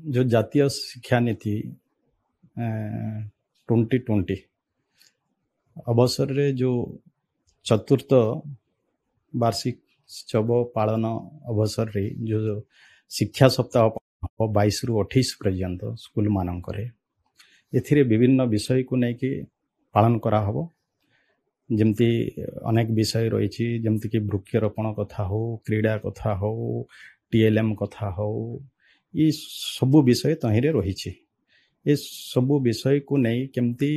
जो जातीय शिक्षा नीति 2020 अवसर रे जो चतुर्थ वार्षिक उत्सव पालन अवसर रे जो शिक्षा सप्ताह 22 रु 28 पर्यंत स्कूल मानक एथिरे विभिन्न विषय को लेकिन पालन करा हबो। जमती अनेक विषय रही जमती कि वृक्षरोपण कथा हो, क्रीड़ा कथा हो, टीएलएम कथा हो, ये सबु विषय तहिरे रही। ये सबु विषय को नहीं केमती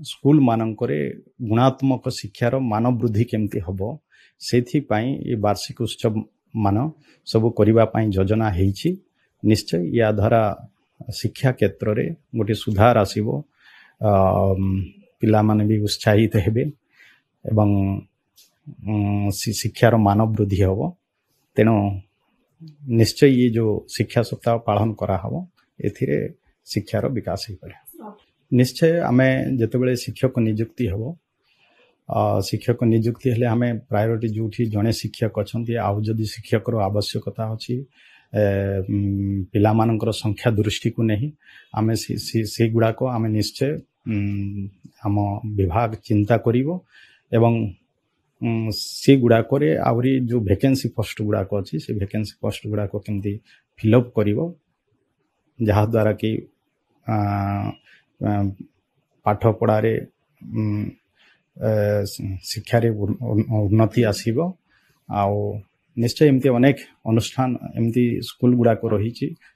स्कूल मानकरे गुणात्मक शिक्षार मान वृद्धि केमती हबो सेथि पाई ये वार्षिक उत्सव मान सबु करिबा पाई योजना हेछि। निश्चय या द्वारा शिक्षा क्षेत्र रे गोटे सुधार आसीबो, पिला माने भी उत्साहित हेबे एवं शिक्षार मान वृद्धि हबो। तेणु निश्चय ये जो शिक्षा सप्ताह पालन करा हबो एथिरे शिक्षार विकास ही पड़े। निश्चय आमे जेतेबेले शिक्षक नियुक्ति हबो, शिक्षक नियुक्ति हेले आमे प्रायोरिटी जोठी जने शिक्षक अछंती आउ जदि शिक्षक रो आवश्यकता अछि पिला मानकर संख्या दृष्टि को नहीं आमे से गुडा को आमे निश्चय आम विभाग चिंता करिवो एवं से गुडा करे आवरी जो वैकेंसी पोस्ट गुडा को अछि से वैकेंसी पोस्ट गुडा को केमती फिलअप करिवो जहा द्वारा कि पाठ पढ़ा रे शिक्षा रे उन्नति आसीबो। आउ निश्चय एमती अनेक अनुष्ठान एमती स्कूल गुडा को रही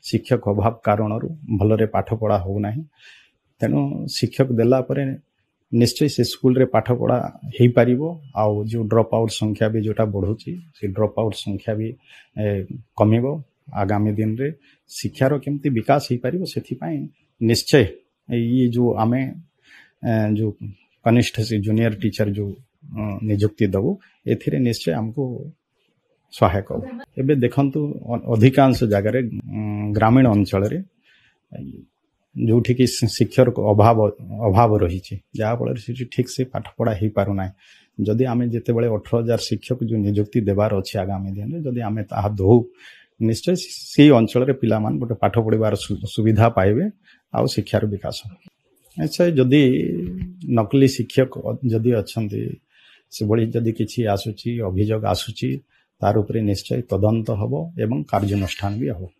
शिक्षक अभाव कारण भलरे पाठ पढ़ा हो नहीं। तेणु शिक्षक देला परे निश्चय से स्कूल रे पाठ पढ़ा हो पारिबो। आउ जो ड्रॉप आउट संख्या भी जोटा बढ़ुची से ड्रॉप आउट संख्या भी कमिबो। आगामी दिन रे शिक्षार केमती विकास हो पारिबो सेथि पाई निश्चय ये जो आमे जो कनिष्ठ से जूनियर टीचर जो नियुक्ति दबु एथिरे निश्चय हमको सहायक हो। एबे देखंतु अधिकांश जगह ग्रामीण अंचल रे जोठी कि शिक्षक अभाव रही जहाँ फल से ठीक से पाठ पढ़ा हो पार ना। जदि आमे जेते बळे 18,000 शिक्षक जो नियुक्ति देवार अच्छे आगामी दिन में जदि आमे ताहा दो निश्चय से अंचल रे पिला मान गोटे पाठ पढ़ार सुविधा पाइबे आउ शिक्षार विकास हो। अच्छा जदि नकली शिक्षक जदि अच्छंती से भली जदि किछि आसुची अभियोग आसुची तार उपरे निश्चय तदंत हबो एवं कार्यानुष्ठान भी हबो।